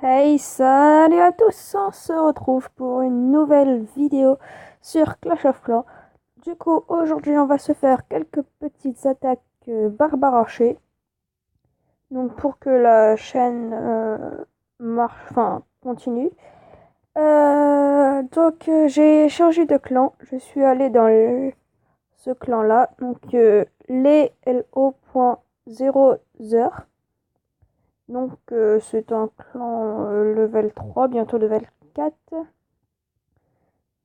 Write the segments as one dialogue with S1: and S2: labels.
S1: Hey, salut à tous, on se retrouve pour une nouvelle vidéo sur Clash of Clans. Du coup, aujourd'hui, on va se faire quelques petites attaques barbares archers. Donc, pour que la chaîne marche, enfin, continue. J'ai changé de clan. Je suis allé dans ce clan-là. Donc, les LO.0 Donc, c'est un clan level 3, bientôt level 4.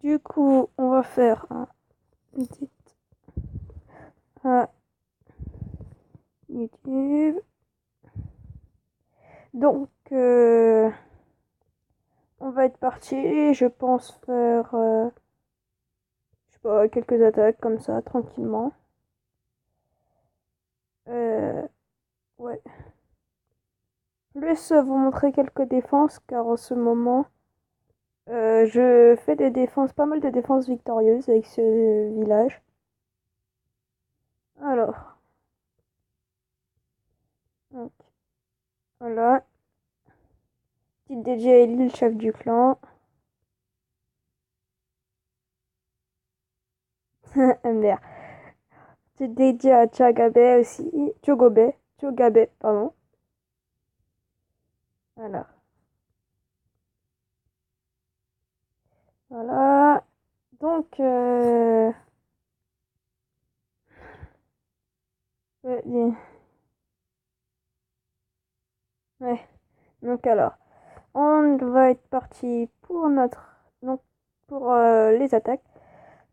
S1: Du coup, on va faire un petit à YouTube. Donc, on va être parti. Je pense faire, je sais pas, quelques attaques comme ça, tranquillement. Ouais. Plus vous montrer quelques défenses, car en ce moment, je fais des défenses, pas mal de défenses victorieuses avec ce village. Alors, donc, voilà. Petite dédiée à Ellie, le chef du clan. MDR. Petite dédiée à Chagabe aussi. Chogabe, pardon. Voilà. Voilà. Donc, ouais. Ouais. Donc alors, on va être parti pour donc pour les attaques.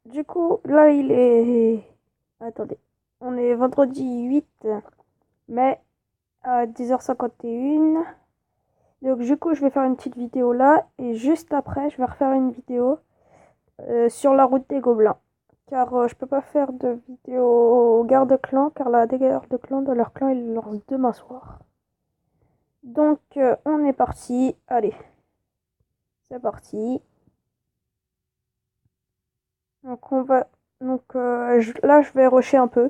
S1: Du coup, là il est, attendez, on est vendredi 8 mai à 10h51. Donc du coup, je vais faire une petite vidéo là et juste après, je vais refaire une vidéo sur la route des gobelins. Car je peux pas faire de vidéo garde-clan car la garde-clan de leur clan ils lancent demain soir. Donc on est parti. Allez, c'est parti. Donc on va donc là je vais rusher un peu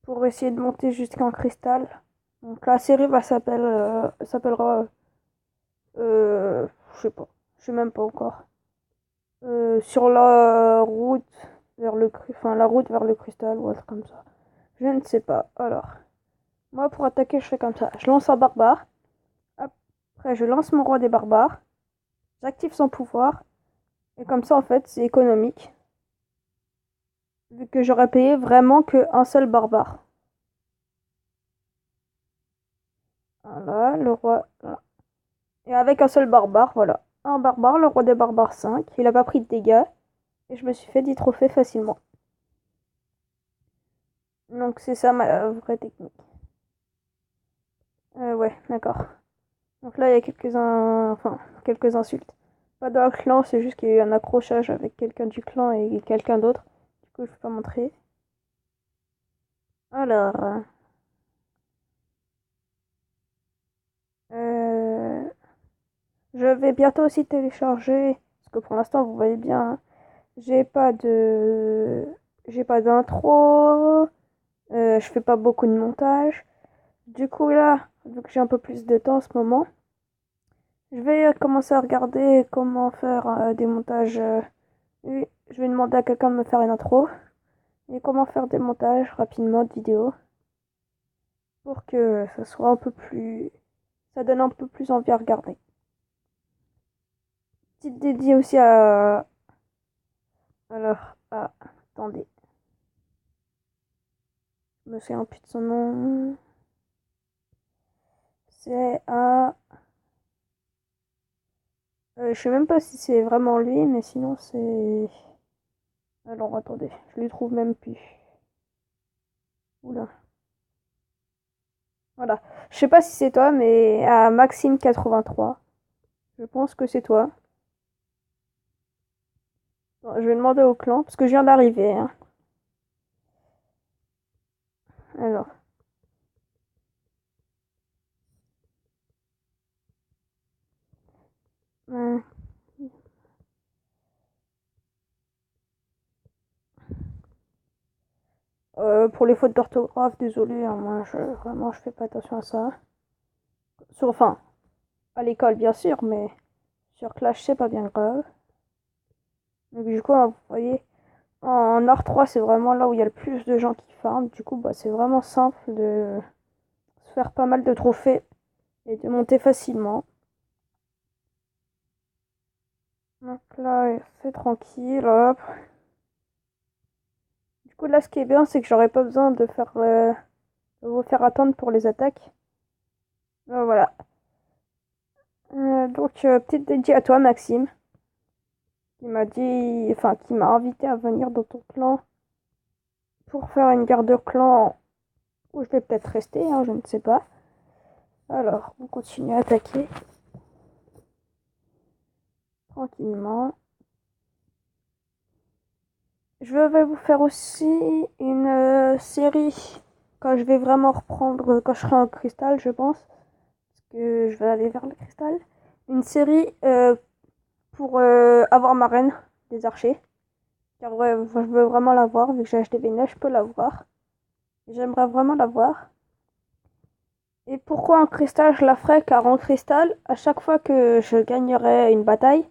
S1: pour essayer de monter jusqu'à un cristal. Donc la série s'appellera je sais pas, je sais même pas encore. Sur la route vers la route vers le cristal ou autre comme ça. Je ne sais pas. Alors, moi pour attaquer, je fais comme ça. Je lance un barbare. Après, je lance mon roi des barbares. J'active son pouvoir. Et comme ça, en fait, c'est économique. Vu que j'aurais payé vraiment qu'un seul barbare. Voilà, le roi. Voilà. Et avec un seul barbare, voilà. Un barbare, le roi des barbares 5. Il a pas pris de dégâts. Et je me suis fait 10 trophées facilement. Donc c'est ça ma vraie technique. Ouais, d'accord. Donc là, il y a quelques insultes. Pas dans le clan, c'est juste qu'il y a eu un accrochage avec quelqu'un du clan et quelqu'un d'autre. Du coup, je peux pas montrer. Alors, euh, je vais bientôt aussi télécharger, parce que pour l'instant, vous voyez bien, hein, j'ai pas de, j'ai pas d'intro, je fais pas beaucoup de montage. Du coup, là, vu que j'ai un peu plus de temps en ce moment, je vais commencer à regarder comment faire des montages. Oui, je vais demander à quelqu'un de me faire une intro et comment faire des montages rapidement de vidéos pour que ça soit un peu plus, ça donne un peu plus envie à regarder. Petite dédiée aussi à, alors, attendez, je me souviens plus de son nom. C'est à, je sais même pas si c'est vraiment lui, mais sinon c'est, alors attendez, je lui trouve même plus. Oula. Voilà. Je sais pas si c'est toi, mais à Maxime83. Je pense que c'est toi. Bon, je vais demander au clan, parce que je viens d'arriver, hein. Alors. euh, pour les fautes d'orthographe, désolé, hein, moi vraiment je fais pas attention à ça. Enfin, À l'école, bien sûr, mais sur Clash, c'est pas bien grave. Donc, du coup, vous voyez, en R3, c'est vraiment là où il y a le plus de gens qui farment. Du coup, bah, c'est vraiment simple de se faire pas mal de trophées et de monter facilement. Donc là, c'est tranquille, hop. Du coup, là, ce qui est bien, c'est que j'aurais pas besoin de vous faire attendre pour les attaques. Voilà. Donc, petite dédiée à toi, Maxime, qui m'a dit, enfin, qui m'a invité à venir dans ton clan pour faire une guerre de clan où je vais peut-être rester, hein, je ne sais pas. Alors, on continue à attaquer tranquillement. Je vais vous faire aussi une série quand je vais vraiment reprendre, quand je serai en cristal, je pense, parce que je vais aller vers le cristal. Une série pour avoir ma reine des archers. Car je veux vraiment la voir, vu que j'ai acheté V9, je peux la voir. J'aimerais vraiment la voir. Et pourquoi en cristal je la ferai? Car en cristal, à chaque fois que je gagnerai une bataille,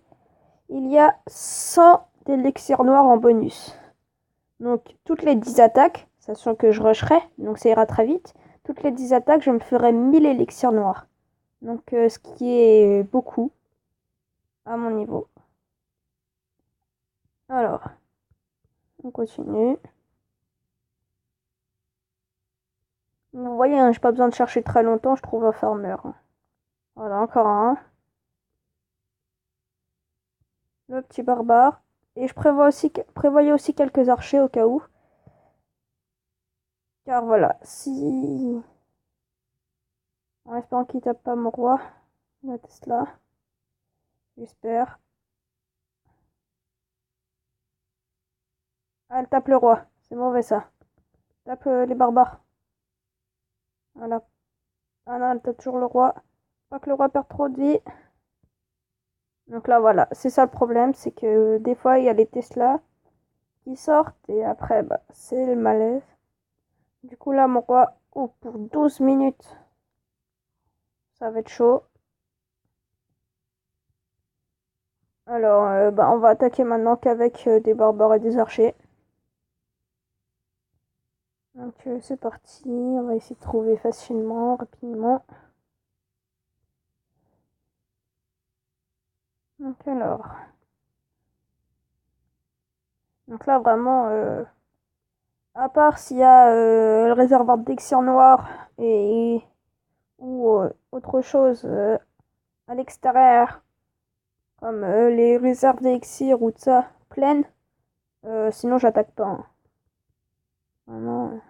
S1: il y a 100 d'élixirs noirs en bonus. Donc toutes les 10 attaques, sachant que je rusherai, donc ça ira très vite, toutes les 10 attaques, je me ferai 1000 élixirs noirs. Donc ce qui est beaucoup à mon niveau. Alors, on continue. Vous voyez, hein, j'ai pas besoin de chercher très longtemps, je trouve un farmer. Voilà, encore un. Le petit barbare. Et je prévoyais aussi quelques archers au cas où. Car voilà, si... En espérant qu'il tape pas mon roi, la Tesla. J'espère. Ah, elle tape le roi. C'est mauvais ça. Tape les barbares. Voilà. Ah non, elle tape toujours le roi. Pas que le roi perde trop de vie. Donc là, voilà. C'est ça le problème. C'est que des fois, il y a les Tesla qui sortent. Et après, bah, c'est le malaise. Du coup, là, mon roi... Oh, pour 12 minutes. Ça va être chaud. Alors, bah, on va attaquer maintenant qu'avec des barbares et des archers. Donc, c'est parti. On va essayer de trouver facilement, rapidement. Donc, alors. Donc là, vraiment, à part s'il y a le réservoir d'élixir noir et ou autre chose à l'extérieur, comme les réserves d'élixir ou de ça, pleines, sinon j'attaque pas, hein. Vraiment.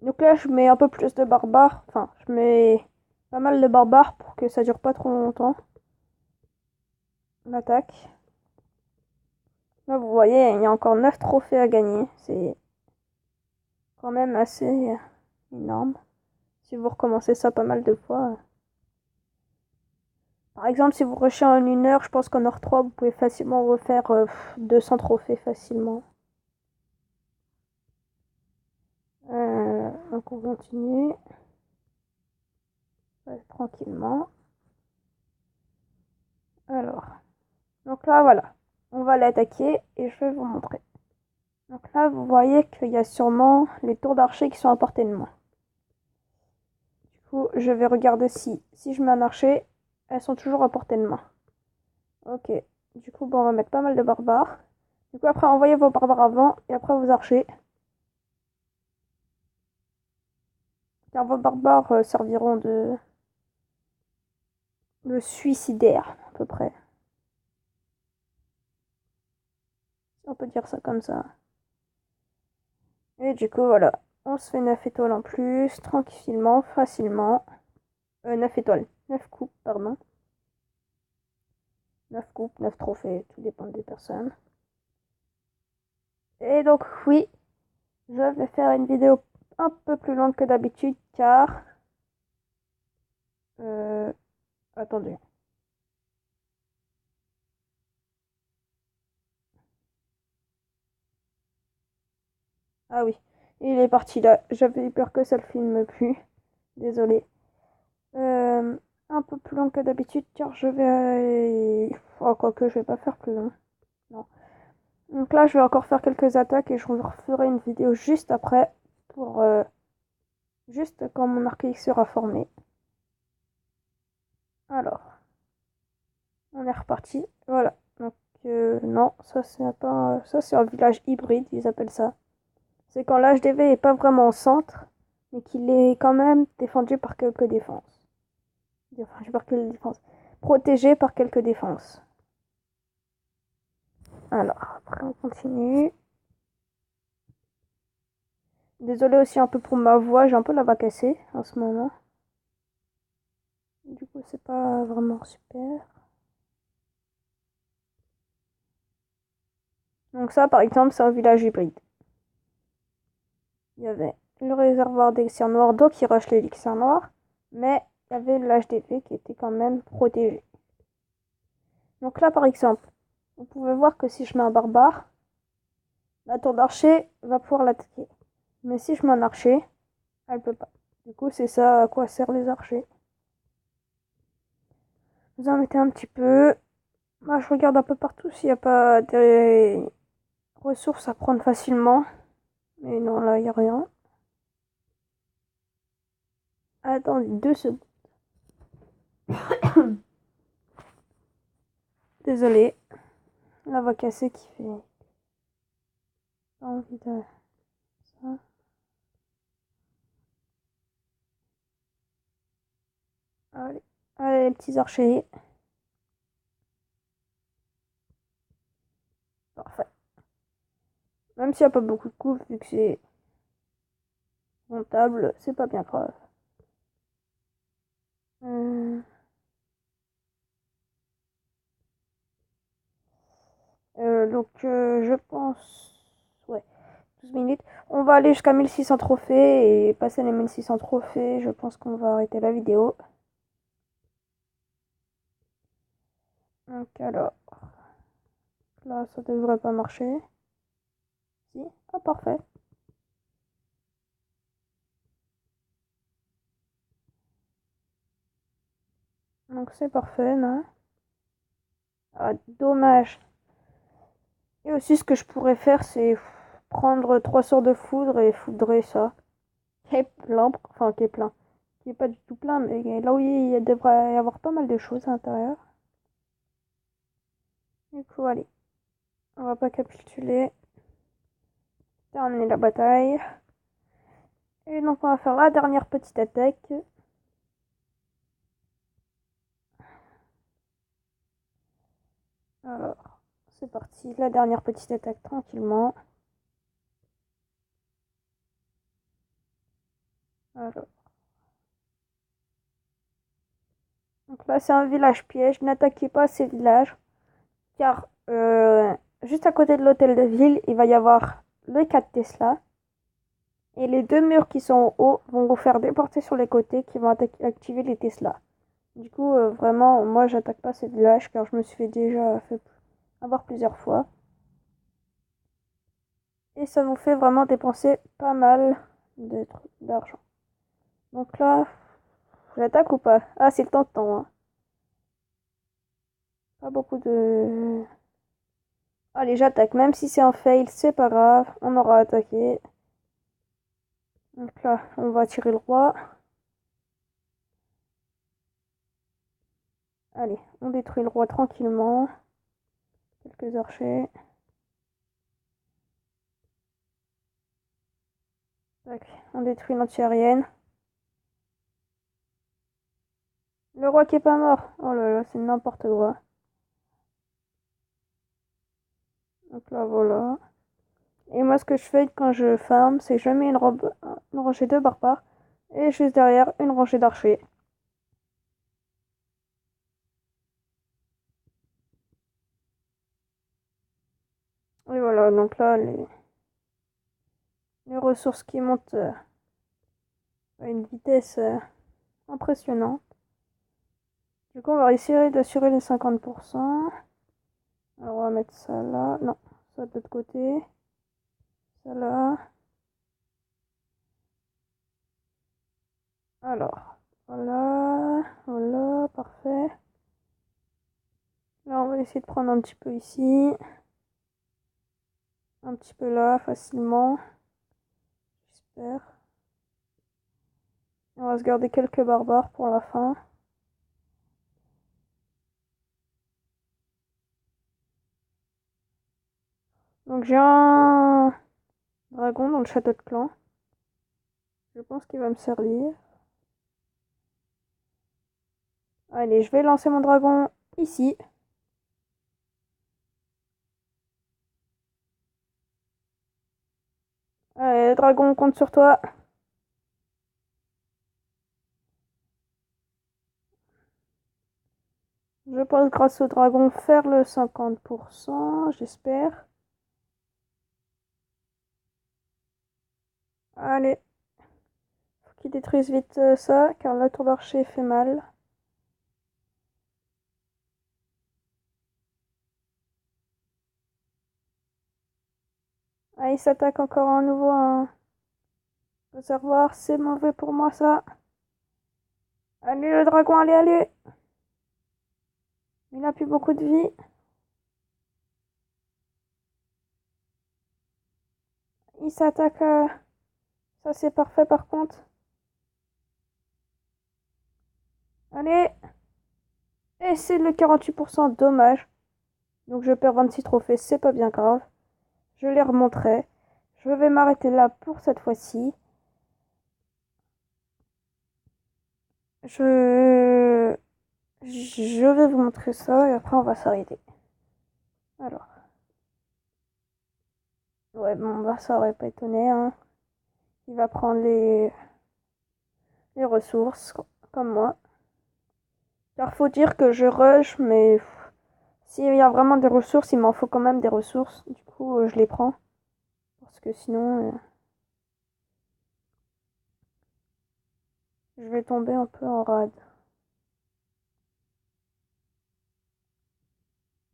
S1: Donc là, je mets un peu plus de barbares. Enfin, je mets pas mal de barbares pour que ça dure pas trop longtemps. L'attaque. Là, vous voyez, il y a encore 9 trophées à gagner. C'est quand même assez énorme. Si vous recommencez ça pas mal de fois. Par exemple, si vous rushez en 1 heure, je pense qu'en heure 3, vous pouvez facilement refaire 200 trophées facilement. Donc on continue. Tranquillement. Alors. Donc là, voilà. On va l'attaquer et je vais vous montrer. Donc là, vous voyez qu'il y a sûrement les tours d'archer qui sont à portée de main. Du coup, je vais regarder si je mets un archer, elles sont toujours à portée de main. Ok. Du coup, bon, on va mettre pas mal de barbares. Du coup, après, envoyez vos barbares avant et après vos archers. Car vos barbares serviront de suicidaire, à peu près. Si on peut dire ça comme ça. Et du coup, voilà. On se fait 9 étoiles en plus, tranquillement, facilement. 9 étoiles. 9 coupes, pardon. 9 coupes, 9 trophées, tout dépend des personnes. Et donc, oui, je vais faire une vidéo un peu plus longue que d'habitude, car... attendez. Ah oui, il est parti là. J'avais eu peur que ça le filme plus. Désolé. un peu plus long que d'habitude car je vais... Oh, quoique je vais pas faire plus long. Non. Donc là, je vais encore faire quelques attaques et je vous referai une vidéo juste après pour juste quand mon archaïque sera formé. Alors, on est reparti. Voilà. Donc non, ça c'est pas ça c'est un village hybride, ils appellent ça. C'est quand l'HDV est pas vraiment au centre, mais qu'il est quand même défendu par quelques défenses. Défendu par quelques défenses. Protégé par quelques défenses. Alors, après on continue. Désolée aussi un peu pour ma voix, j'ai un peu la voix cassée en ce moment. Du coup, c'est pas vraiment super. Donc ça, par exemple, c'est un village hybride. Il y avait le réservoir d'élixir noir d'eau qui rush l'élixir noir, mais il y avait l'HDV qui était quand même protégé. Donc là, par exemple, vous pouvez voir que si je mets un barbare, la tour d'archer va pouvoir l'attaquer. Mais si je mets un archer, elle peut pas. Du coup, c'est ça à quoi servent les archers. Vous en mettez un petit peu. Moi, je regarde un peu partout s'il n'y a pas des ressources à prendre facilement. Mais non, là, il n'y a rien. Attendez 2 secondes. Désolée. La voix cassée qui fait pas envie de ça. Allez, allez les petits archers. Parfait. Même s'il n'y a pas beaucoup de coups, vu que c'est rentable, c'est pas bien grave. Euh, je pense... Ouais, 12 minutes. On va aller jusqu'à 1600 trophées et passer les 1600 trophées, je pense qu'on va arrêter la vidéo. Donc alors, là ça devrait pas marcher. Si, ah parfait. Donc c'est parfait, là. Ah, dommage. Et aussi ce que je pourrais faire, c'est prendre 3 sorts de foudre et foudrer ça. Qui est plein, enfin qui est plein. Qui est pas du tout plein, mais là où il devrait y avoir pas mal de choses à l'intérieur. Du coup, allez, on va pas capituler. Terminer la bataille. Et donc on va faire la dernière petite attaque. Alors, c'est parti. La dernière petite attaque tranquillement. Alors. Donc là, c'est un village piège. N'attaquez pas ces villages. Car juste à côté de l'hôtel de ville, il va y avoir le 4 Tesla. Et les 2 murs qui sont en haut vont vous faire déporter sur les côtés qui vont activer les Tesla. Du coup, vraiment, moi, j'attaque pas ces villages car je me suis déjà fait avoir plusieurs fois. Et ça vous fait vraiment dépenser pas mal d'argent. Donc là, j'attaque ou pas? Ah, c'est le temps, hein. Pas beaucoup de... Allez, j'attaque. Même si c'est un fail, c'est pas grave. On aura attaqué. Donc là, on va tirer le roi. Allez, on détruit le roi tranquillement. Quelques archers. Tac, on détruit l'anti-aérienne. Le roi qui est pas mort. Oh là là, c'est n'importe quoi. Donc là, voilà. Et moi, ce que je fais quand je farm, c'est que je mets une rangée de barbares. Et juste derrière, une rangée d'archers. Et voilà, donc là, les ressources qui montent à une vitesse impressionnante. Du coup, on va essayer d'assurer les 50%. Alors, on va mettre ça là. Non, ça de l'autre côté. Ça là. Alors, voilà. essayer de prendre un petit peu ici. Un petit peu là, facilement. J'espère. On va se garder quelques barbares pour la fin. Donc j'ai un dragon dans le château de clan. Je pense qu'il va me servir. Allez, je vais lancer mon dragon ici. Allez, le dragon, on compte sur toi. Je pense grâce au dragon faire le 50%, j'espère. Allez, faut qu'il détruise vite ça, car la tour d'archer fait mal. Ah, il s'attaque encore à nouveau à un réservoir, c'est mauvais pour moi ça. Allez le dragon, allez, allez. Il a plus beaucoup de vie. Il s'attaque Ça c'est parfait par contre. Allez. Et c'est le 48%, dommage. Donc je perds 26 trophées, c'est pas bien grave. Je les remonterai. Je vais m'arrêter là pour cette fois-ci. Je... Je vais vous montrer ça et après on va s'arrêter. Alors. Ouais, bon, bah ça aurait pas étonné, hein. Il va prendre les ressources, comme moi. Car faut dire que je rush, mais s'il y a vraiment des ressources, il m'en faut quand même des ressources. Du coup, je les prends. Parce que sinon, je vais tomber un peu en rade.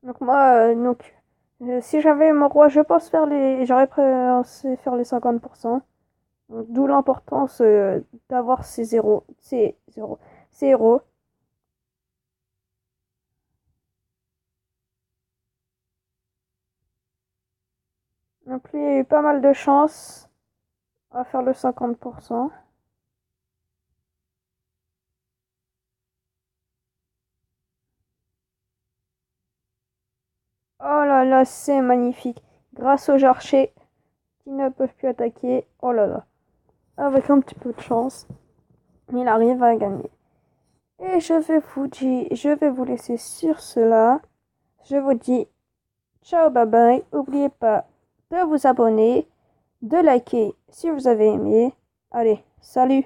S1: Donc moi, si j'avais mon roi, je pense j'aurais pensé faire les 50%. D'où l'importance d'avoir ces héros. Donc lui, il a eu pas mal de chance à faire le 50%. Oh là là, c'est magnifique. Grâce aux archers qui ne peuvent plus attaquer. Oh là là. Avec un petit peu de chance, il arrive à gagner. Et je vais vous laisser sur cela. Je vous dis ciao, bye bye. N'oubliez pas de vous abonner, de liker si vous avez aimé. Allez, salut!